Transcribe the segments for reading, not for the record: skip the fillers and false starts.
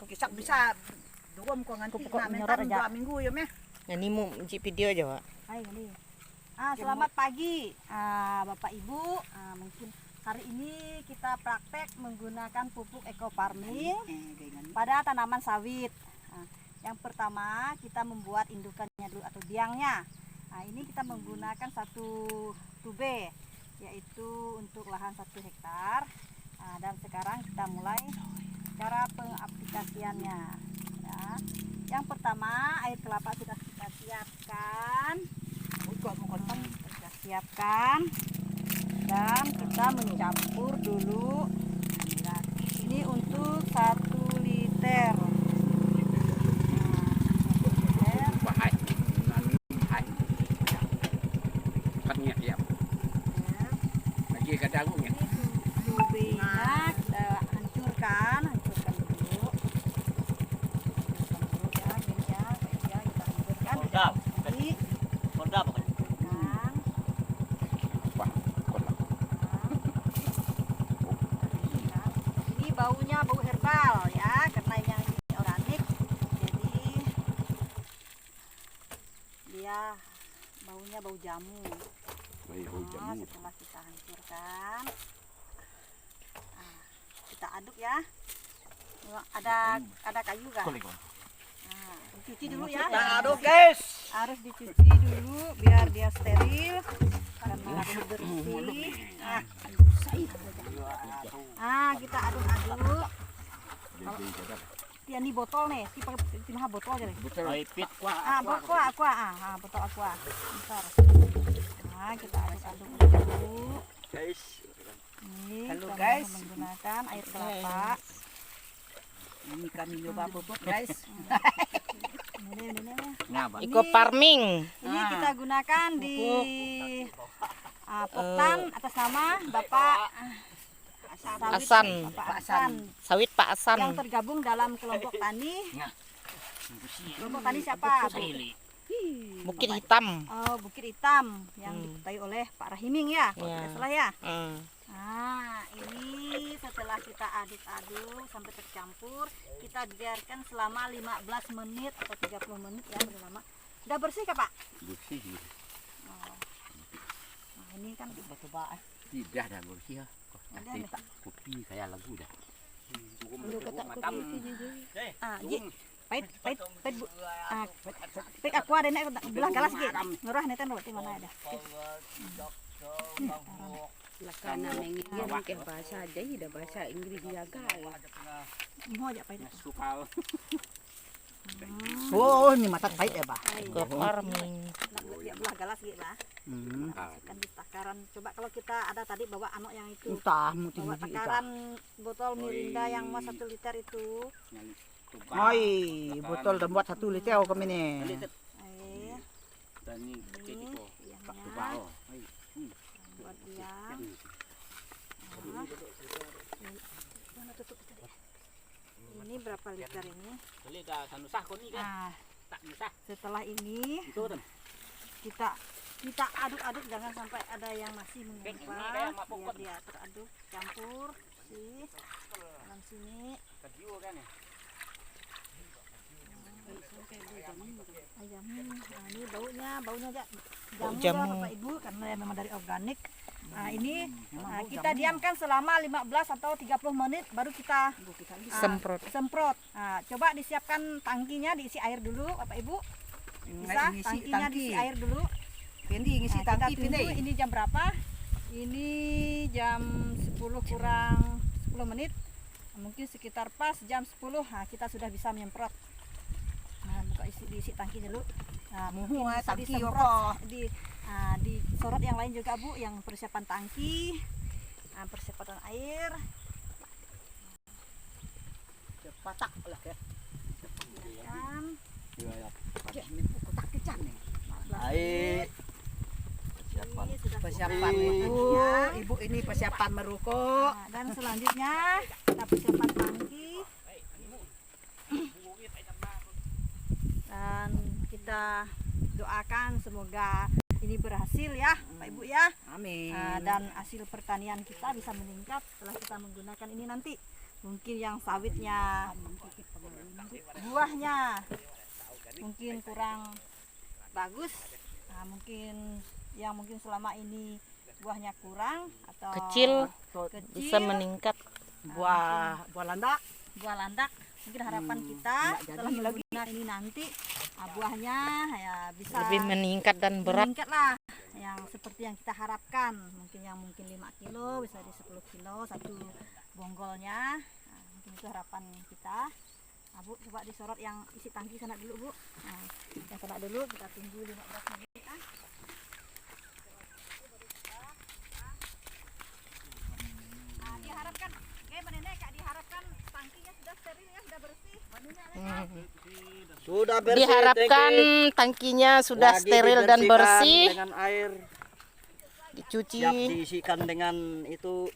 Kisak bisa dua ko ngan pupuk mentan 2 minggu ya meh. Ngani mu menci video aja, Pak. Hai ngani. Selamat pagi Bapak Ibu. Mungkin hari ini kita praktek menggunakan pupuk eco farming pada tanaman sawit. Yang pertama kita membuat indukannya dulu atau biangnya. Ini kita menggunakan 1 tube, yaitu untuk lahan 1 hektar. Dan sekarang kita mulai cara pengaplikasiannya. Ya. Yang pertama, air kelapa sudah kita siapkan. Kita siapkan dan kita mencampur dulu. Nah, ini untuk 1 liter. Lagi kadangnya. Tubenya kita hancurkan dulu. Ini baunya bau herbal ya, karena yang ini organik, jadi dia baunya bau jamu. Setelah kita hancurkan, kita aduk ya. Ada kayu kan? Dicuci dulu ya. Aduk guys. Harus dicuci dulu biar dia steril karena harus bersih. Kita aduk-aduk. Ini botol nih, kita botol aja nih. Botol aqua. Bentar. Kita aduk-aduk dulu. Guys. Ini Halo, kita guys. menggunakan air kelapa. Ini kami nyoba pupuk guys. Ini. Eco farming. Ini kita gunakan di potan atas nama Bapak Asan. Sawit Pak Asan. Yang tergabung dalam kelompok tani. Kelompok tani siapa? Bukit Hitam. Oh, Bukit Hitam yang diketuai oleh Pak Rahiming ya. Tidak salah ya. Ini setelah kita aduk-aduk sampai tercampur, kita biarkan selama 15 menit atau 30 menit ya, udah lama. Sudah bersih kah Pak? Bersih. Ini kan Coba tidak ada bersih ya. Kopi kayak lagu dah. Pahit Bu. Pahit aku ada nek belah galas ge. Ngurah neten roti mana ada. Lakana mengingat ke bahasa aja, ida bahasa Inggris jaga. Mau aja pahit. Oh, ini mata pahit ya, Pak. Eco farming. Belah galas ge lah. Kan di takaran. Coba kalau kita ada tadi bawa anok yang itu. Entah, Bawa takaran botol Mirinda yang mau 1 liter itu. Oi, botol dan buat 1 liter kami nih. Buat dia. Ini berapa liter ini? Setelah ini kita aduk-aduk, jangan sampai ada yang masih mengumpal, biar dia teraduk, campur sih dalam sini. Ini baunya aja jamu ya, Bapak Ibu, karena memang dari organik. Ini kita diamkan selama 15 atau 30 menit baru kita semprot. Coba disiapkan tangkinya, diisi air dulu Bapak Ibu. Bisa tangkinya diisi air dulu. Pendi ngisi tangki tunggu, ini jam berapa? Ini jam 10 kurang 10 menit. Mungkin sekitar pas jam 10 kita sudah bisa menyemprot. Buka diisi tangki dulu. Mungkin bisa disemprot di sorot yang lain juga Bu, yang persiapan tangki, persiapan air. Patak lah ya. Persiapan Ibu ini persiapan merukuk. Dan selanjutnya kita persiapan tangki. Dan kita doakan semoga ini berhasil ya Pak Ibu ya. Amin. Dan hasil pertanian kita bisa meningkat setelah kita menggunakan ini nanti. mungkin yang sawitnya, buahnya mungkin kurang bagus. Nah, mungkin selama ini buahnya kurang atau Kecil bisa meningkat. buah landak, mungkin harapan kita setelah menggunakan ini nanti buahnya ya bisa Lebih meningkat dan berat. meningkat lah, yang seperti yang kita harapkan. Mungkin 5 kilo bisa di 10 kilo satu bonggolnya. Nah, mungkin itu harapan kita. Nah, Bu, coba disorot yang isi tangki sana dulu, Bu. Nah, yang sana dulu kita tunggu 15 menit. Nah, diharapkan, diharapkan tangkinya sudah steril ya, sudah bersih. Sudah bersih. Diharapkan tangkinya sudah Lagi steril dan dibersihkan bersih. dengan air, Dicuci. siap diisikan dengan itu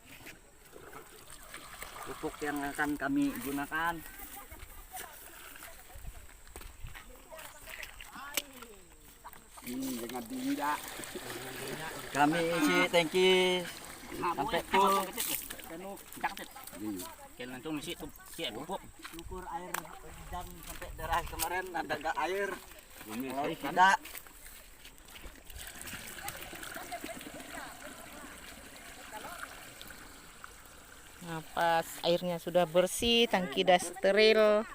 pupuk yang akan kami gunakan. Dengan tidak. Kami isi tangki sampai full. Kalau langsung isi tuh siap pupuk. Ukur air hujan sampai deras kemarin ada nggak air? Kalau tidak Nah, pas airnya sudah bersih, tangki sudah steril.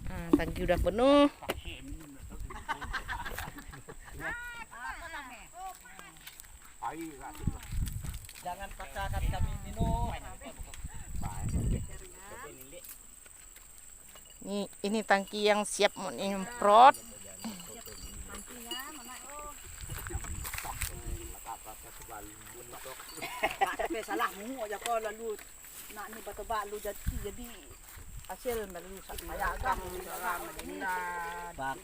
Nah, tangki udah penuh. jangan paksakan kami minum. Ini tangki yang siap menyemprot. Tapi salah mu aja ko lalu nak ni batu lu jadi hasil lalu mayagang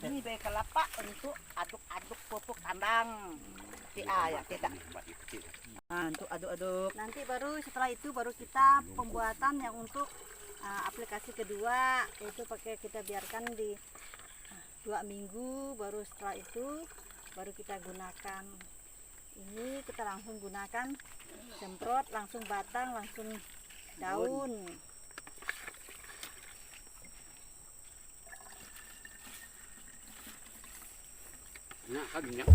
ini baik kelapa untuk aduk-aduk pupuk kandang. Ya kita. Nah, untuk aduk-aduk. Nanti baru setelah itu baru kita pembuatan yang untuk aplikasi kedua, yaitu kita biarkan di 2 minggu, baru setelah itu baru kita gunakan. Ini kita langsung gunakan semprot, langsung batang, langsung daun. Nak kan minyak.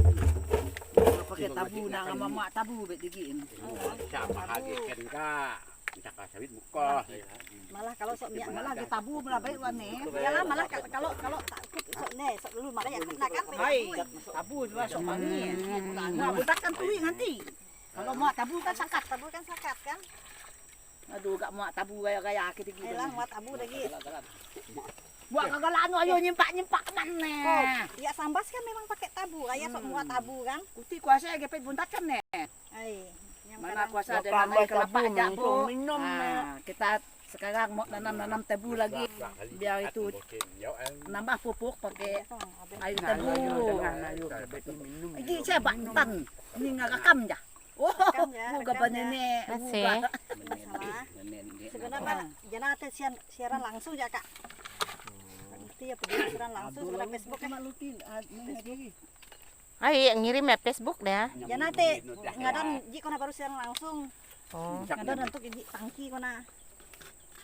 Pakai tabu nak mama tabu bet digiin. Sama hagi kan ka. Minta ka sawit buka. Malah kalau sok minyak Malah di tabu malah baik wane. Yalah malah kalau takut sok sok dulu makanya nak kan. Hai, tabu juga sok pani. Nah, budak kan tuli nanti. Kalau mau tabu kan sakat. Tabu kan sakat kan? Aduh, gak mau tabu gaya-gaya kita gitu. Ayolah muat tabu lagi. Buat kagalaan ayo nyimpak mana. Ya sambas kan memang pakai tabu, ayah sok muat tabu kan? Kuti kuasa gepet buntat kan ne. Ai, yang Mana kadang kuasa dengan air kelapa aja bu. Nah, kita sekarang mau nanam tabu lagi biar itu nambah pupuk pakai air tabu. Ini saya bantan, ini ngerekam ya. Oh, buka banene, buka. masalah. Sebenarnya jangan ada siaran langsung ya kak. Nanti ya peduli siaran langsung sebenarnya Facebook kan. Ayo ngirim ya Facebook deh. Jangan nanti ngadon ji kona baru siaran langsung. Oh. Ngadon untuk ji tangki kona.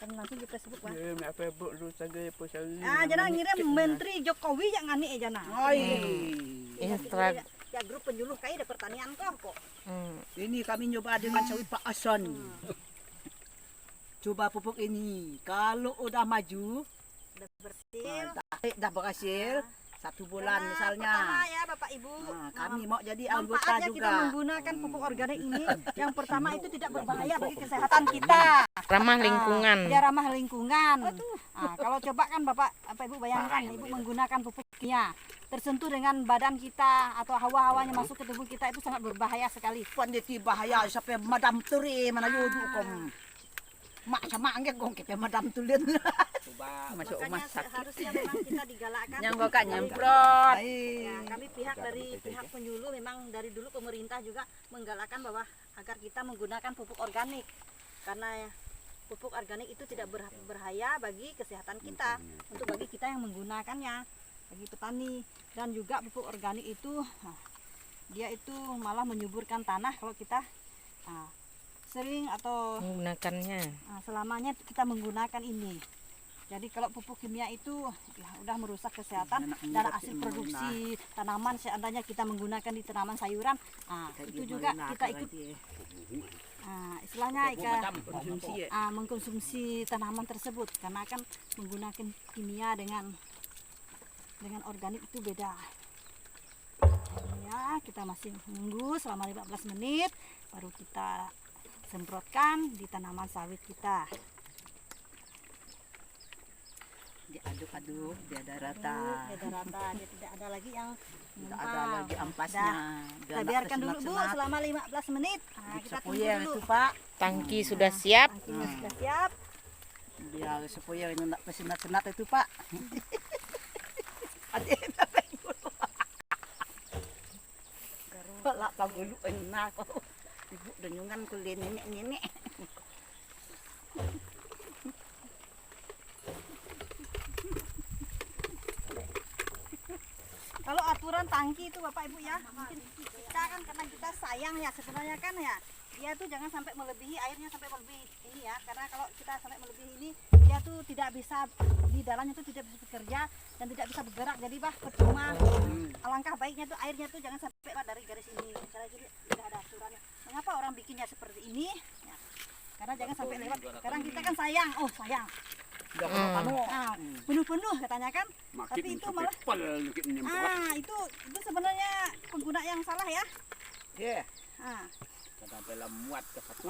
Kan langsung di Facebook kan. Jangan ngirim Menteri Jokowi yang ngani jangan. Ya grup penyuluh kayak ada pertanian kok. Ini kami nyoba dengan sawit Pak Ason. Coba pupuk ini, kalau udah maju, Udah berhasil. dah berhasil, 1 bulan misalnya. Pertama ya Bapak Ibu. Nah, kami mau jadi anggota Manfaatnya juga. kita menggunakan pupuk organik ini. Yang pertama itu tidak berbahaya bagi kesehatan kita. Ramah lingkungan. Dia ramah lingkungan. Nah, kalau coba kan Bapak Ibu bayangkan Ibu menggunakan pupuk kimia tersentuh dengan badan kita atau hawa-hawanya masuk ke tubuh kita itu sangat berbahaya sekali. Panditi bahaya sampai madam turi mana yudu kom. Mak sama anggek gong kita madam tulin. Masuk rumah Makanya sakit. harusnya memang kita digalakkan. Yang gak nyemprot. Ya, kami dari pihak penyuluh memang dari dulu pemerintah juga menggalakkan bahwa agar kita menggunakan pupuk organik karena pupuk organik itu tidak berbahaya bagi kesehatan kita untuk bagi kita yang menggunakannya. bagi petani. Dan juga pupuk organik itu dia itu malah menyuburkan tanah kalau kita sering atau Menggunakannya. selamanya kita menggunakan ini. Jadi kalau pupuk kimia itu ya udah merusak kesehatan dan hasil produksi tanaman. Seandainya kita menggunakan di tanaman sayuran, itu juga kita ikut istilahnya mengkonsumsi tanaman tersebut, karena akan menggunakan kimia dengan organik itu beda. Ya, kita masih menunggu selama 15 menit baru kita semprotkan di tanaman sawit kita. Diaduk-aduk biar ada rata. Dia tidak ada lagi yang Tidak ada lagi ampasnya. Kita biarkan dulu Bu selama 15 menit. Kita tunggu Sepoyer dulu. itu Pak. Tangki sudah siap. Tangkinya sudah siap. Biar sepoyer ini nak pesenat-senat itu Pak. Lah kau dulu enak kau. Ibu denyungan kulit nenek-nenek. Kalau aturan tangki itu Bapak Ibu ya, mungkin kita kan karena kita sayang ya sebenarnya kan ya, dia tuh jangan sampai melebihi airnya, sampai melebihi ini ya, karena kalau kita sampai melebihi ini dia tuh tidak bisa di dalamnya tuh tidak bisa bekerja dan tidak bisa bergerak, jadi percuma. Alangkah baiknya tuh airnya tuh jangan sampai dari garis ini, karena jadi tidak ada aturannya. Mengapa orang bikinnya seperti ini? Ya, karena jangan sampai lewat. Sekarang kita kan sayang, sayang. Penuh-penuh katanya kan, tapi itu malah itu sebenarnya pengguna yang salah ya. Iya. Kadang dalam muat ke satu.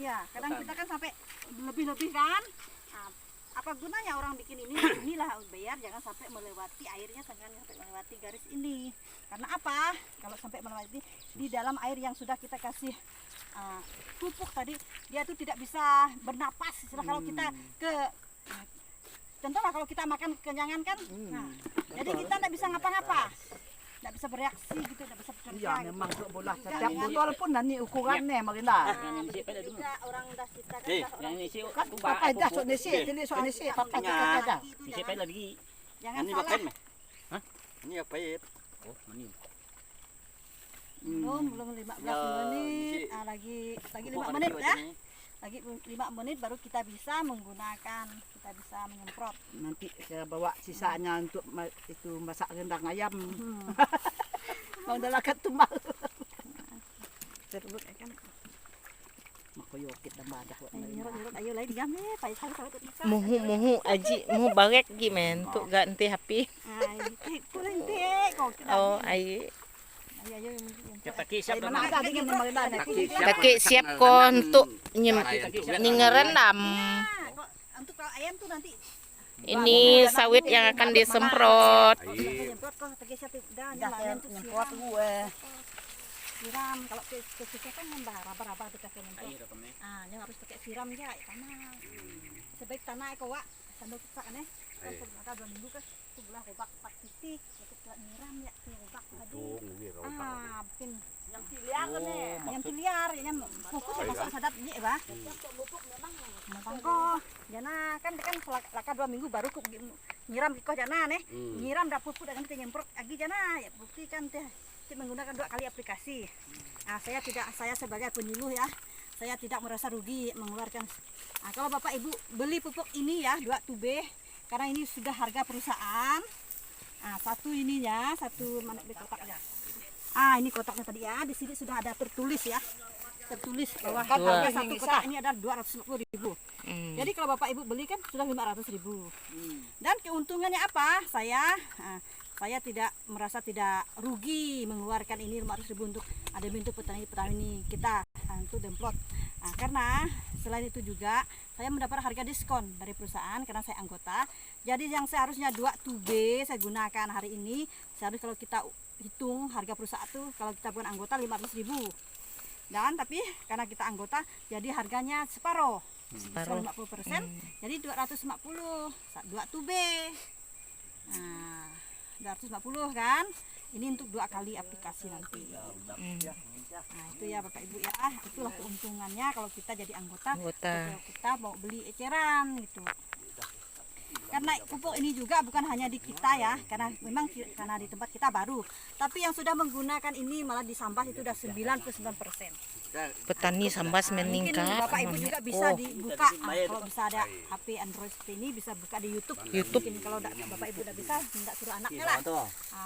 Iya, kadang kita kan sampai lebih-lebih kan. Apa gunanya orang bikin ini? Inilah bayar, jangan sampai melewati airnya, jangan sampai melewati garis ini. Karena apa? Kalau sampai melewati di dalam air yang sudah kita kasih pupuk tadi, dia tuh tidak bisa bernapas. Istilah kalau kita contohnya kalau kita makan kenyangan kan, jadi kita tidak bisa ngapa-ngapa, tidak bisa bereaksi gitu, tidak bisa bekerja. Iya, memang bola setiap botol pun nanti ukurannya makinlah. Juga orang dah kita Yang ini sih Kan pakai dah sok nisi, jadi sok nisi pakai aja. siapa lagi? jangan Ini salah. makan meh. Ini apa ya? Oh, ini. Belum 15 menit. Lagi 5 menit ya. Lagi 5 menit baru kita bisa menggunakan, kita bisa menyemprot. Nanti saya bawa sisanya untuk itu masak rendang ayam. Mau dalakat tumbal. Serut kan. Makoyokit tambah dah. Nyerot ayo lagi diam nih, pai salah bisa. Muhu aji, muhu barek gimana tuh ganti HP. Kulen teh kok. Ayo. Ayo Kita kisah Mana ada dengan mengenai Taki siap kon untuk ngerendam. Untuk kalau ayam tuh nanti Ini sawit yang akan disemprot. nyemprot kok pakai satu dah nyemprot gue. siram. Kalau ke kan raba-raba kita nyemprot. Ini harus pakai siram ya, tanah. Sebaik tanah wak sambil kita kan kan sebelah 2 minggu kan sebelah robak 4 titik kita nyiram ya robak tadi. Bikin Yang pilihan nih. yang liar yang fokus ya masuk sadap ini bah. Memang kok jana kan laka 2 minggu baru kok nyiram kok jana nih. Nyiram dah pupuk dengan kita nyemprot lagi jana ya bukti kan teh menggunakan 2 kali aplikasi. Saya sebagai penyuluh ya, saya tidak merasa rugi mengeluarkan. Kalau Bapak Ibu beli pupuk ini ya 2 tube, karena ini sudah harga perusahaan. Satu ininya, satu mana di kotaknya. Ini kotaknya tadi ya, di sini sudah ada tertulis ya. Tertulis bahwa harga satu kotak ini adalah 250.000. Jadi kalau Bapak Ibu beli kan sudah 500.000. Dan keuntungannya apa? Saya tidak merasa tidak rugi mengeluarkan ini 500.000 untuk ada bentuk petani kita untuk demplot. Karena selain itu juga saya mendapat harga diskon dari perusahaan karena saya anggota. Jadi yang seharusnya 2 tube saya gunakan hari ini, seharusnya kalau kita hitung harga perusahaan tuh kalau kita bukan anggota 500.000. Dan tapi karena kita anggota jadi harganya separuh 50%, jadi 250 2 tube. 250 kan, ini untuk 2 kali aplikasi nanti. Itu ya Bapak Ibu ya, itulah keuntungannya kalau kita jadi anggota. Kalau kita mau beli eceran gitu. Karena pupuk ini juga bukan hanya di kita ya, karena memang karena di tempat kita baru. Tapi yang sudah menggunakan ini malah di Sambas itu udah 99%. Petani Sambas Mungkin meningkat. Bapak Ibu juga bisa dibuka, kalau bisa ada HP Android seperti ini bisa buka di YouTube. Mungkin kalau Bapak Ibu udah bisa, minta suruh anaknya lah.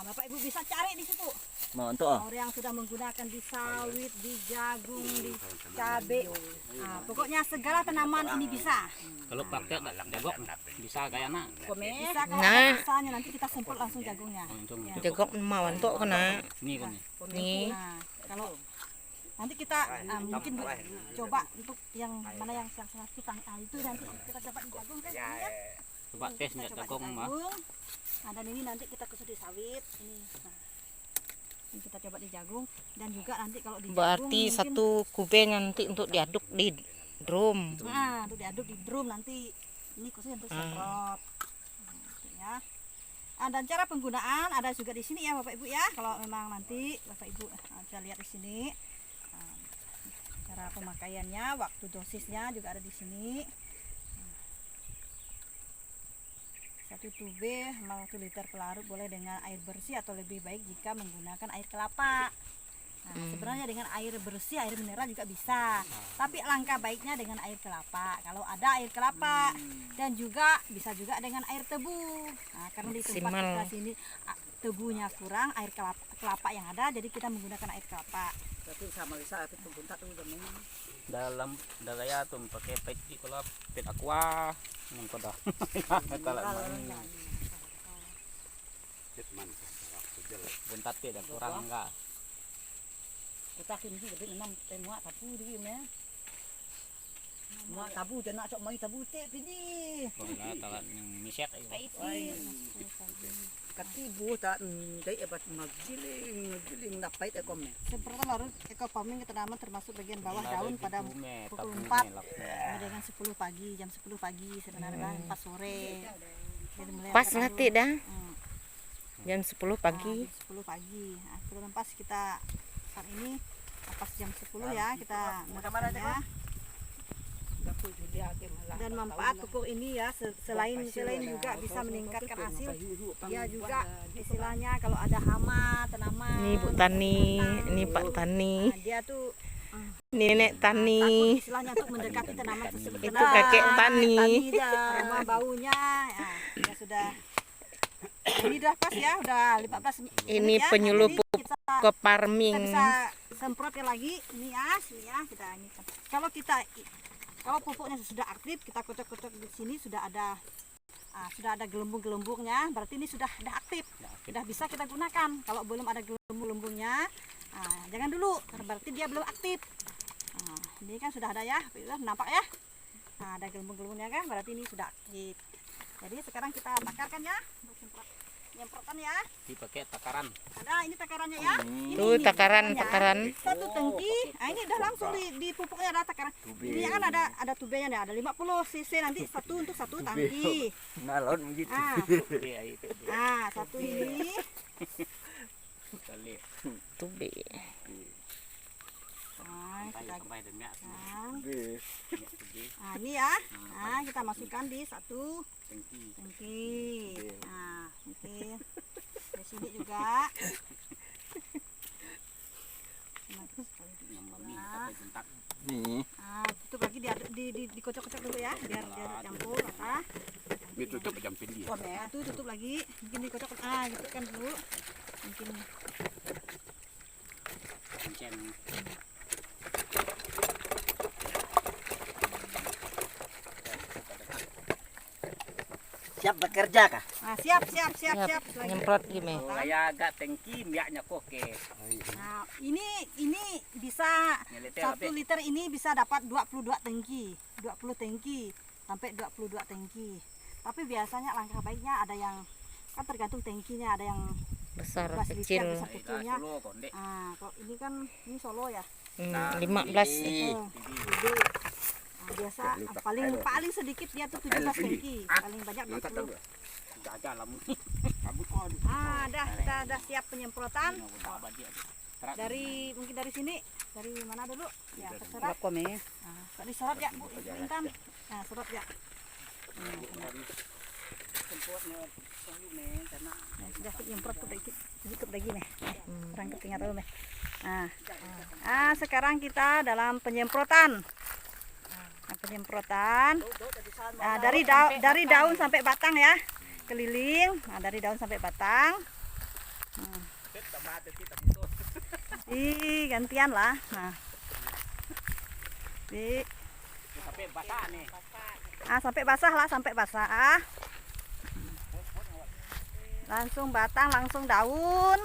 Bapak Ibu bisa cari di situ. Orang yang sudah menggunakan di sawit, di jagung, di cabai. Pokoknya segala tanaman ini bisa. Kalau pakai jagok bisa kayak nak. Bisa kalau Nah. ada misalnya nanti kita semprot langsung jagungnya. Ya. Jagok mau untuk kena. Ini kan. Nih. Nah, kalau nanti kita mungkin coba untuk yang mana yang satu itu nanti kita coba di jagung kan ya. Coba tes Kita lihat coba jagong di mah. jagung. Nah, dan ini nanti kita khusus di sawit ini. Nah, ini kita coba di jagung dan juga nanti kalau di jagung Berarti mungkin, satu kubeng nanti untuk diaduk di drum. nah, untuk diaduk di drum nanti ini khusus untuk semprot. Gitu ya. Dan cara penggunaan ada juga di sini ya Bapak Ibu ya. Kalau memang nanti Bapak Ibu bisa lihat di sini. Cara pemakaiannya, waktu dosisnya juga ada di sini. 1 tube 1 liter pelarut boleh dengan air bersih atau lebih baik jika menggunakan air kelapa. Sebenarnya dengan air bersih, air mineral juga bisa. Tapi alangkah baiknya dengan air kelapa. Kalau ada air kelapa dan juga bisa juga dengan air tebu. Karena di tempat kita sini tebunya kurang, air kelapa yang ada, jadi kita menggunakan air kelapa. Tapi sama bisa itu buntat tuh jamu. Dalam dagaya tuh pakai pet kalau pet aqua yang pada. Kalau buntat tidak kurang enggak. Kita kini sih lebih enam muat tabu di mana. Muat tabu jangan nak cok mai tabu teh pidi. Kalau talat yang misek Katibu tak dai ebat magiling dapat ekom. Semprotan larut ekofarming ke tanaman termasuk bagian bawah daun pada pukul 4 dengan 10 pagi, jam 10 pagi sebenarnya 4 sore. Jadi mulai Pas akan nanti dulu. dah. Jam 10 pagi. Jam 10 pagi. Nah, kebetulan pas kita saat ini pas jam 10 ya kita merekatnya. Dan manfaat pupuk ini ya selain juga bisa meningkatkan hasil, dia juga istilahnya kalau ada hama tanaman. Ini Bu Tani, ini Pak Tani, Dia tuh Nenek takut Tani. istilahnya untuk mendekati tanaman tersebut. Itu kakek Tani. Aroma baunya ya sudah. Ini udah pas ya, udah 15 menit Ini ya. penyuluh Jadi pupuk kita ke farming. bisa semprotnya lagi ini ya kita ini. Kalau pupuknya sudah aktif, kita kocok-kocok di sini sudah ada gelembung-gelembungnya, berarti ini sudah aktif, sudah bisa kita gunakan. Kalau belum ada gelembung-gelembungnya, jangan dulu, berarti dia belum aktif. Ini kan sudah ada ya, nampak ya? Ada gelembung-gelembungnya kan, berarti ini sudah aktif. Jadi sekarang kita takarkan ya, nyemprotan ya. dipakai takaran. Ada ini takarannya ya. Tuh takaran. Satu tangki. Ini udah langsung di pupuknya ada takaran. Ini kan ada tubenya ada 50 cc nanti satu untuk satu tangki. Nalon begitu. Satu ini. Tube. Sampai demiak. Ini ya. Kita masukkan di satu Tangki. tangki. Oke. Di sini juga. Nih. Tutup lagi dikocok-kocok dulu ya, biar campur rata. Ditutup jam pindi. Itu tutup lagi, mungkin dikocok. Gitu kan dulu. Mungkin Siap bekerja kah? siap. Nyemprot gini. Kayak agak tangki miaknya koke. Nah, ini bisa 1 liter ini bisa dapat 22 tangki, 20 tangki sampai 22 tangki. Tapi biasanya langkah baiknya ada yang kan tergantung tangkinya, ada yang Besar, 12 liter, kecil. besar kecilnya. Solo konde. Kalau ini kan ini Solo ya. 15. Gede. Biasa paling sedikit dia tuh 17 tangki, paling banyak 20. Jaga lamun. Dah siap penyemprotan. Mungkin dari sini, dari mana dulu? Ya, terserah. Disorot ya, Bu Intan. Sorot ya. Sudah nyemprot sedikit lagi nih. Kurang kepingat dulu nih. Sekarang kita dalam penyemprotan. Nah, dari daun sampai batang ya, keliling. Nah, dari daun sampai batang. Gantian lah. Nah, Sampai basah nih. sampai basah lah, sampai basah. Langsung batang, langsung daun.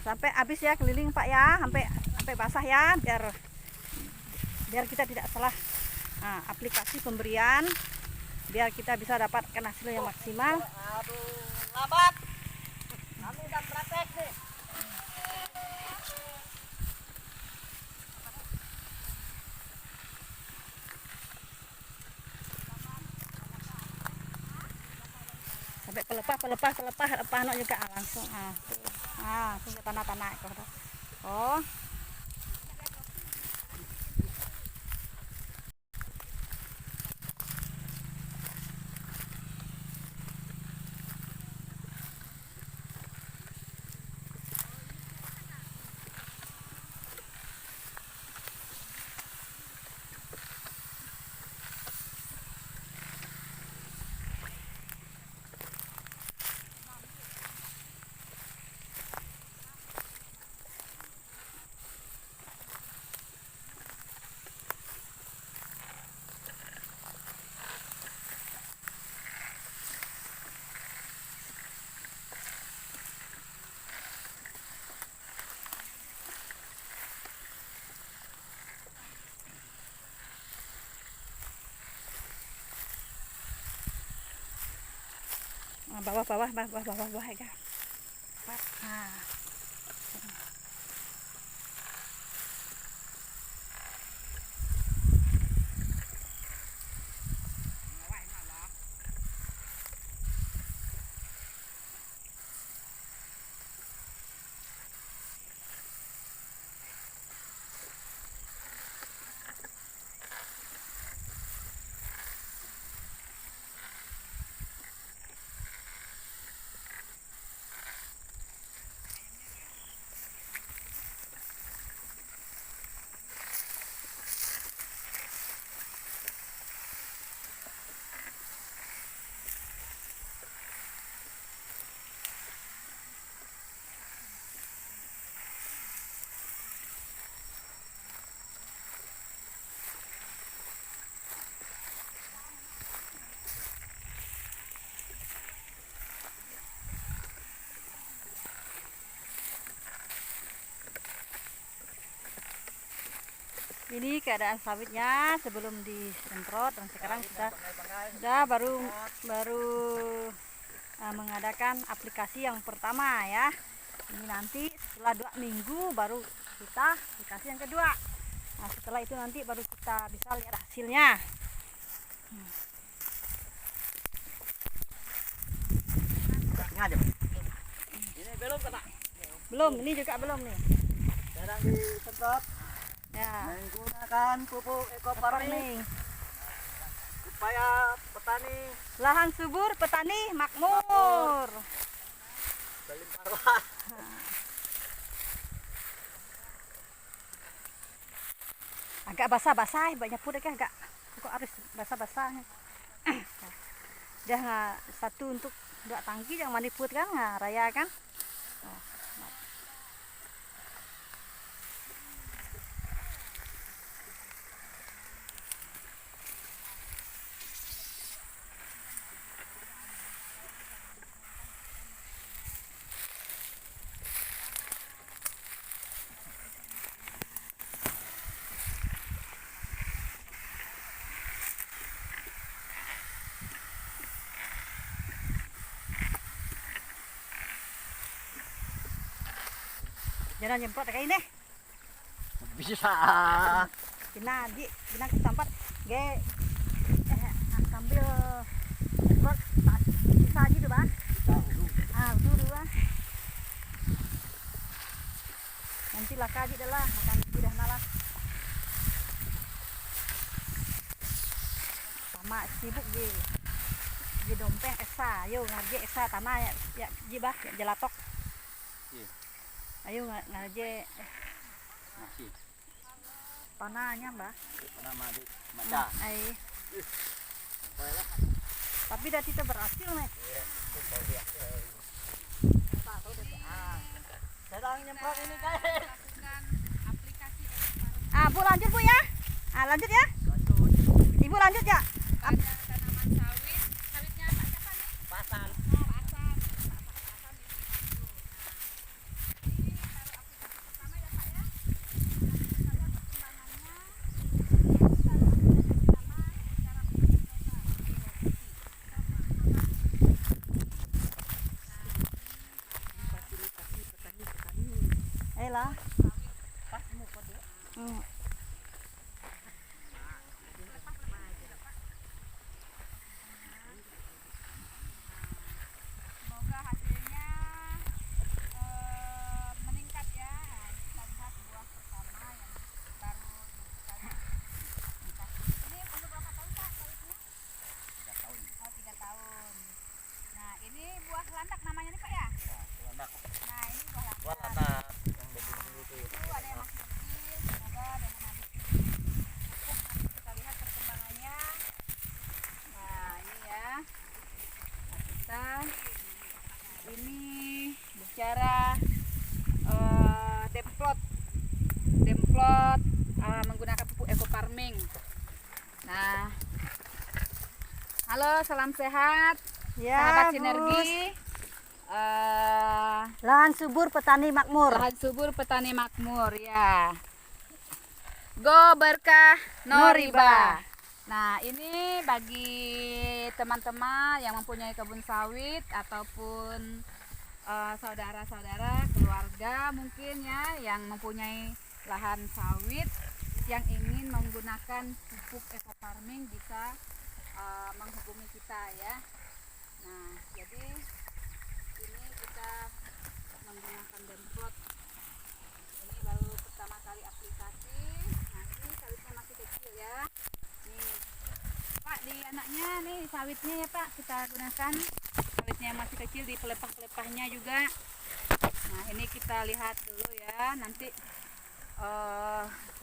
Sampai habis ya keliling Pak ya, sampai basah ya, biar kita tidak salah aplikasi pemberian, biar kita bisa dapatkan hasil yang maksimal. Lambat. Kami udah praktek nih. Sampai pelepah no juga langsung langsung ke tanah-tanah itu. Oh. Bawah ya. Ini keadaan sawitnya sebelum disemprot, dan sekarang sudah baru mengadakan aplikasi yang pertama ya. Ini nanti setelah 2 minggu baru kita aplikasi yang kedua. Nah, setelah itu nanti baru kita bisa lihat hasilnya. Ini belum kena. Belum, ini juga belum nih. Sekarang disemprot. Ya, Menggunakan pupuk ekofarming supaya petani lahan subur, petani makmur. berlimpah ruah. Agak basah-basah, banyak pun agak kok harus basah-basah. Dah satu untuk 2 tangki yang maniput kan, raya kan. Jangan nyemprot kayak ini. Bisa. Kina ketampat ge sambil nyemprot bisa aja tuh, Bang. Dulu Bang. Nanti laka aja dah lah, makan sudah nalah. Sama sibuk di dompeng esa, ayo ngarje esa tanah ya jibah ya jelatok. Iya. Ayo ngarje Masih. panahnya, Mbak. Karena madi maca. Ai. Tapi dah kita berhasil nih. Sedang nyemprot ini guys. Bu lanjut Bu ya. Lanjut ya. Ibu lanjut ya. Tanaman sawit, sawitnya Pak siapa nih? Pasan. Pasan. Lah. Semoga hasilnya meningkat ya. Kita lihat buah pertama yang baru sekali. Ini umur berapa tahun Pak sawitnya? 3 tahun. Oh 3 tahun. Nah ini buah landak namanya nih Pak ya? Landak. Nah ini buah landak. Wah, landak. Yang betul itu. Itu ada yang masih kecil, semoga dengan habis ini pupuk nanti kita lihat perkembangannya. Nah ini ya, nah, kita ini bicara demplot menggunakan pupuk eco farming. Nah, halo salam sehat, Ya, sahabat Gus. sinergi. Lahan subur petani makmur. Lahan subur petani makmur ya. Go berkah no riba. Nah ini bagi teman-teman yang mempunyai kebun sawit ataupun saudara-saudara, keluarga mungkin ya yang mempunyai lahan sawit yang ingin menggunakan pupuk eco farming bisa menghubungi kita ya. Nah jadi ini kita menggunakan demplot, ini baru pertama kali aplikasi. Nah ini sawitnya masih kecil ya. Nih Pak, di anaknya nih sawitnya ya Pak, kita gunakan sawitnya yang masih kecil, di pelepah-pelepahnya juga. Nah ini kita lihat dulu ya, nanti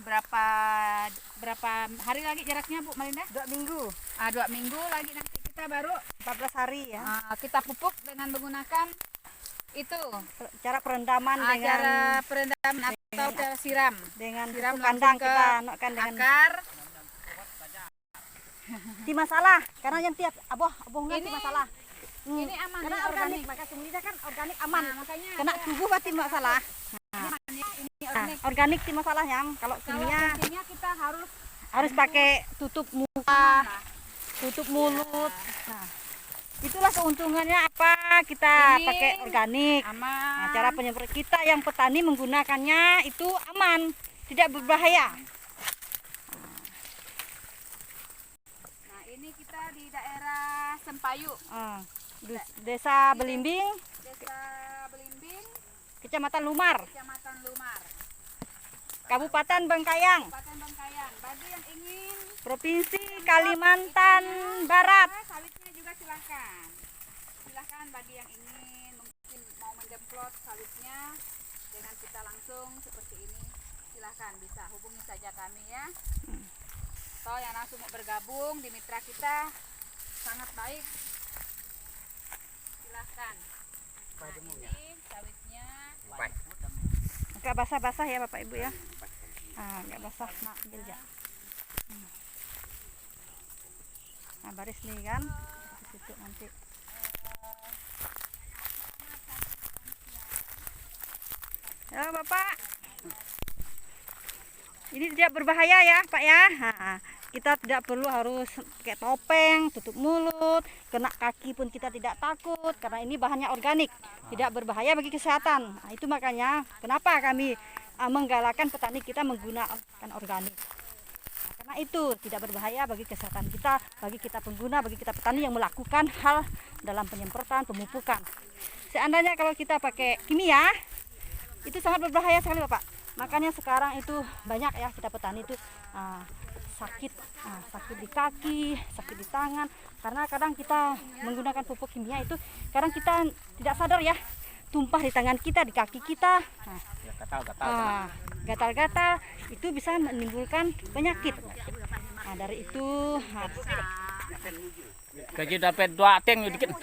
berapa hari lagi jaraknya Bu Malinda? 2 minggu, 2 minggu lagi nanti kita baru 14 hari ya. kita pupuk dengan menggunakan itu Cara perendaman dengan cara perendaman atau cara siram dengan siram pupuk kandang langsung ke kita nokkan dengan akar. ti masalah karena yang tiap aboh nggak ti Ini- masalah. Ini aman, Karena ini organik, maka semuanya kan organik aman. Nah, makanya Kena ada- tubuh berarti masalah. ini Nah, organik. organik ti masalah yang kalau Kalau kimia kimia kita harus harus pakai tutup muka, tutup mulut. Nah, itulah keuntungannya apa kita Ini pakai organik. aman. Nah, cara penyemprot kita yang petani menggunakannya itu aman, tidak berbahaya. Nah ini kita di daerah Sempayu, Desa Belimbing, Desa Belimbing, Kecamatan Lumar, Kecamatan Lumar, Kabupaten Bengkayang, Kabupaten Bengkayang. Bagi yang ingin Provinsi Kalimantan Barat. sawitnya juga silahkan. Silahkan bagi yang ingin mungkin mau mendemplot sawitnya dengan kita langsung seperti ini, silahkan bisa hubungi saja kami ya. Atau yang langsung mau bergabung di mitra kita sangat baik, silahkan. Nah ini sawitnya Enggak basah-basah ya Bapak Ibu ya. Enggak basah, nah ambil ya. Nah baris nih kan, di situ nanti. Ya Bapak, ini tidak berbahaya ya Pak ya. Kita tidak perlu harus pakai topeng, tutup mulut, kena kaki pun kita tidak takut karena ini bahannya organik, tidak berbahaya bagi kesehatan. Nah, itu makanya kenapa kami menggalakkan petani kita menggunakan organik. Nah, karena itu tidak berbahaya bagi kesehatan kita, bagi kita pengguna, bagi kita petani yang melakukan hal dalam penyemprotan, pemupukan. Seandainya kalau kita pakai kimia, itu sangat berbahaya sekali Bapak. Makanya sekarang itu banyak ya kita petani itu sakit di kaki, sakit di tangan, karena kadang kita menggunakan pupuk kimia itu kadang kita tidak sadar ya, tumpah di tangan kita, di kaki kita, gatal-gatal, itu bisa menimbulkan penyakit. Nah, dari itu Gaji dapat 2 teng dikit.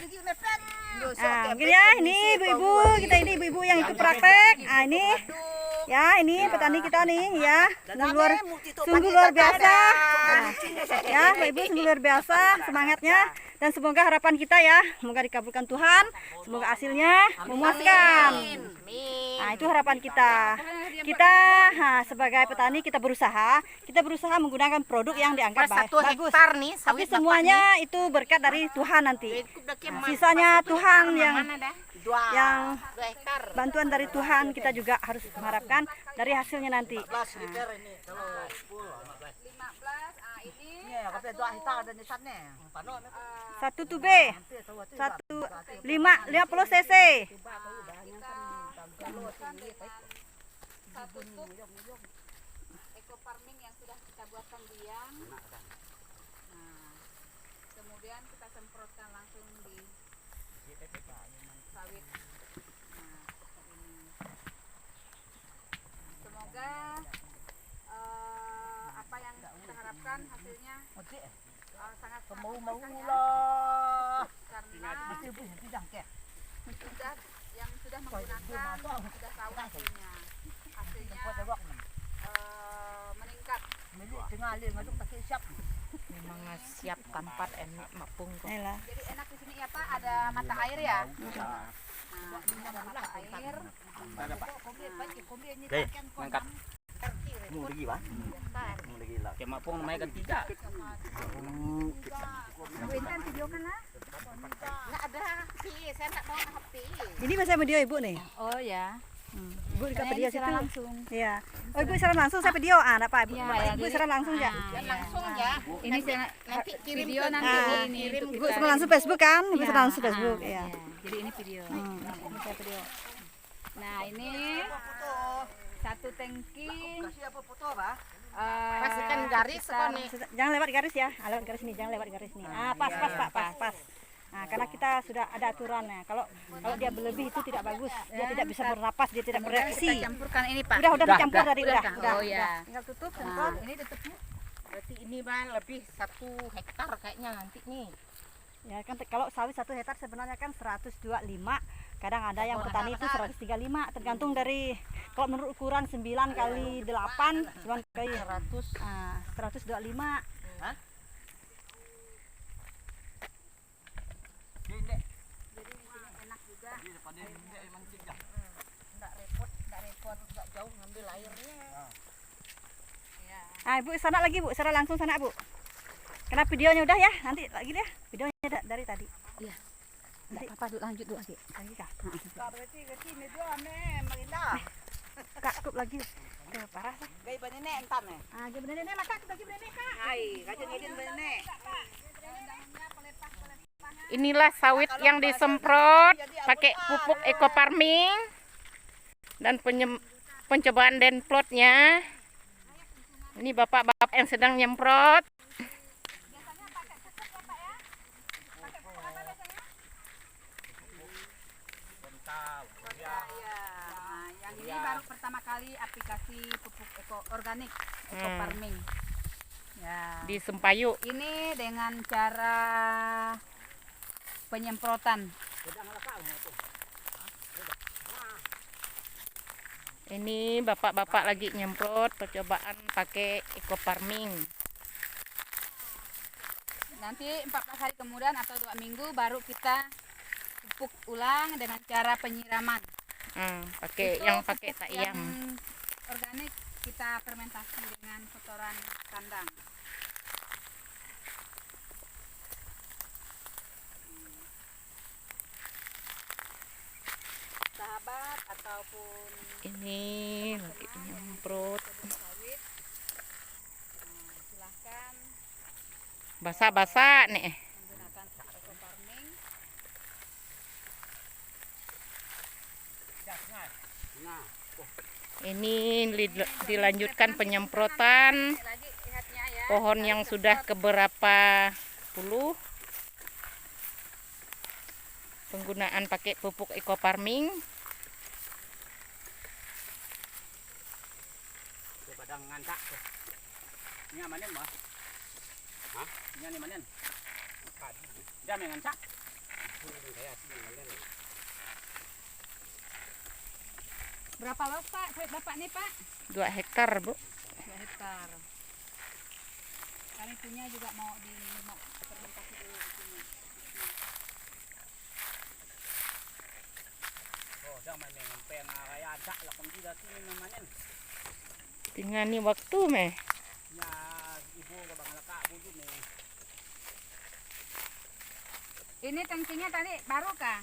mungkin ya ini ibu-ibu, kita ini ibu-ibu yang ikut praktek. Ini ya, ini petani kita nih ya, sungguh luar biasa. Ya, Bapak Ibu, sungguh luar biasa semangatnya, dan semoga harapan kita ya, semoga dikabulkan Tuhan, semoga hasilnya memuaskan. Nah, itu harapan kita. Kita sebagai petani kita berusaha menggunakan produk yang dianggap bagus. Tapi semuanya itu berkat dari Tuhan nanti. Nah, sisanya Tuhan yang bantuan dari Tuhan, kita juga harus mengharapkan dari hasilnya nanti. 1 tube 50 cc. Satu tub eco farming yang sudah kita buatkan biang. Nah, kemudian kita semprotkan langsung di sawit. Nah, seperti ini. Semoga apa yang kita harapkan hasilnya sangat karena yang sudah menggunakan sudah tahu hasilnya meningkat. Memang siap tempat enak mapung kok. Jadi enak di sini ya Pak, ada mata air ya. Nah, ini ada mata air. Mangkat. Mau lagi Pak? Mau lagi lah. Kayak mapung namanya kan 3. Ini masa video Ibu nih. Oh ya. Ibu di video situ. Langsung. Iya. Oh, Ibu siaran langsung saya video. Enggak apa, Ibu. Iya, Ibu jadi- siaran langsung ya. Langsung ya. Ini nanti video nanti ini untuk Ibu kita- siaran langsung Facebook kan? Ibu Iya, siaran langsung Facebook, iya. ya. Jadi ini video. Ini saya video. Nah, ini 1 tangki. Pastikan garis sekitar- kok nih. Jangan lewat garis ya. Lewat garis nih, jangan lewat garis nih. Pas, Pak, pas. Nah, karena kita sudah ada aturannya. Kalau dia berlebih itu tidak bagus. Dia tidak bisa bernapas, dia tidak Kemudian bereaksi. kita campurkan ini Pak. Udah dicampur tadi, udah. Oh ya. Tinggal tutup, Nah, semprot. ini tutupnya. Berarti ini Bang lebih 1 hektar kayaknya nanti nih. Ya kan kalau sawit 1 hektar sebenarnya kan 125. Kadang ada yang petani itu 135, tergantung dari kalau menurut ukuran 9 kali 8, 9 kali 125. Enak juga. Enggak repot, enggak jauh ngambil airnya. Ah, Ibu sana lagi, Bu. Sana langsung sana, Bu. Karena videonya udah ya, nanti lagi deh. Videonya dari tadi. Iya. Nanti apa dulu lanjut dulu lagi. Lagi kah? Berarti ini dua Marina. Kak, cukup lagi. Tuh, parah sih. Gay banene entam nih. Ah, dia bener lah, Kak. Bagi bener, Kak. Hai, kacang ngidin banene. Inilah sawit yang disemprot pakai pupuk eco farming dan pencobaan denplotnya. Ini bapak-bapak yang sedang nyemprot. Nah, yang ini baru pertama kali aplikasi pupuk organik eco farming. Ya. Di Sempayu. Ini dengan cara penyemprotan. Ini bapak-bapak lagi nyemprot percobaan pakai eco farming. Nanti 14 hari kemudian atau 2 minggu baru kita pupuk ulang dengan cara penyiraman. Pakai Itu yang pakai pupuk taiyam. yang organik kita fermentasi dengan kotoran kandang. sahabat ataupun Ini lagi nyemprot. kebun sawit, silahkan Basah-basah nih. menggunakan eco farming. Nah, Ini dilanjutkan penyemprotan Lagi lihatnya ya. pohon yang sudah keberapa puluh. Penggunaan pakai pupuk eco farming. Coba dang ngancak tuh. Ini amanin mah. Hah? Ini manen. Dia main ngancak. Berapa luas Pak? Sawit Bapak nih Pak? 2 hektar, Bu. 2 hektar. Kami punya juga mau fermentasi dulu di sini. Oh, dia main ngempen kayak ada lah kan tidak sini manen. Tinggal nih waktu meh. Ya ibu ke bang laka bulu nih. Ini tangkinya tadi baru kah?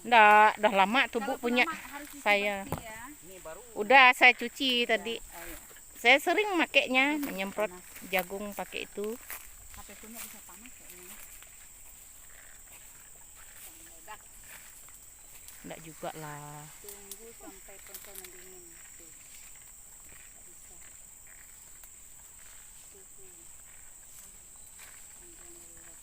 Nggak, udah lama tuh Bu Kalau punya lama harus dicuci saya. bersih ya. Ini baru. Udah saya cuci tadi. Oh, iya. Saya sering makainya menyemprot jagung pakai itu. HP punya bisa panas kayaknya. Meledak. Enggak juga lah. Tunggu sampai ponsel mendingin. Tuh. Nggak bisa. Suhu. Panjang lelet.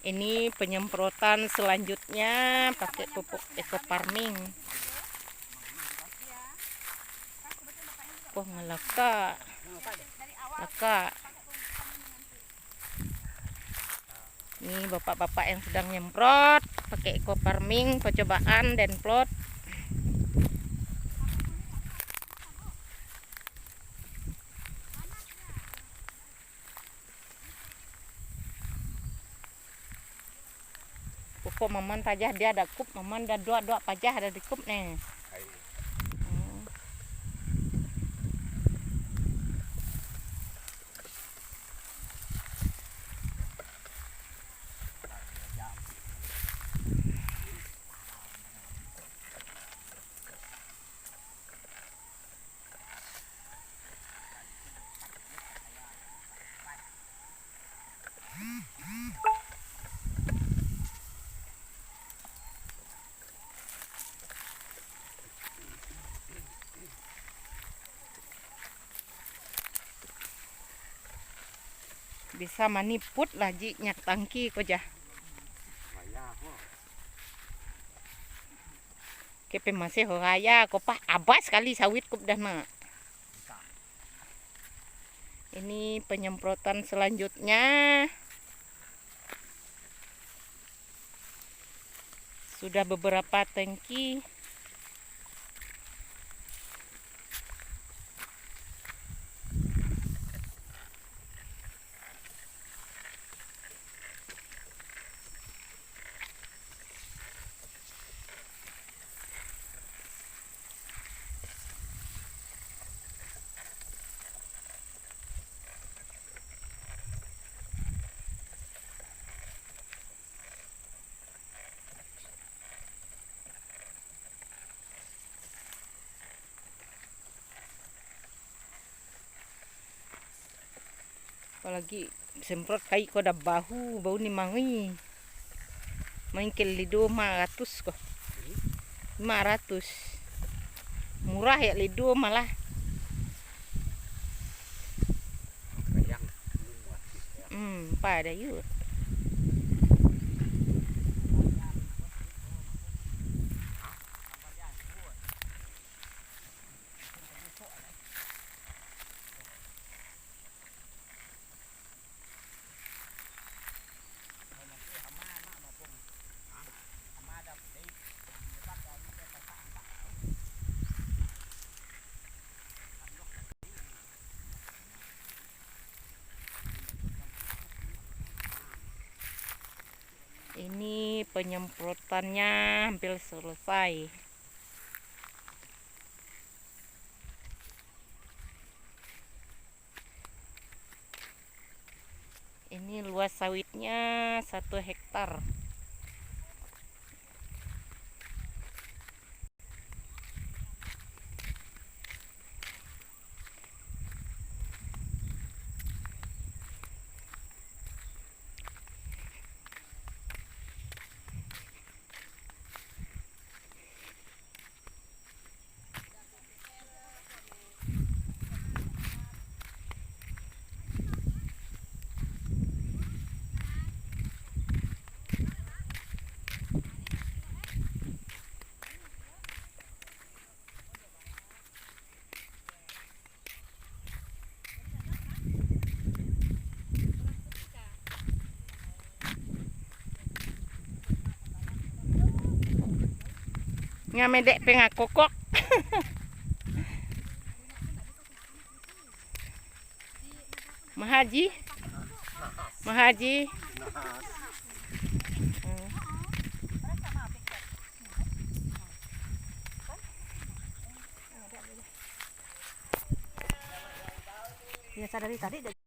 Ini penyemprotan selanjutnya pakai pupuk eco farming. Oh, ngelaka. Laka. Ini bapak-bapak yang sedang nyemprot pakai eco farming percobaan dan plot. Pokok maman pajah dia ada kup, maman ada dua pajah ada di kup nih. Bisa maniput lah ji nyak tangki ko jah. Kepe masih horaya ko pah abas sekali sawit kup dah nak. Ini penyemprotan selanjutnya. Sudah beberapa tangki. Apalagi semprot kai ko da bahu bau ni mangi. Mangkel lido 500 ko. 500. Murah ya lido malah. Pada yuk. Ini penyemprotannya hampir selesai. Ini luas sawitnya 1 hektar. Ngamedek pengak kokok. Mahaji. Mahaji. Biasa dari tadi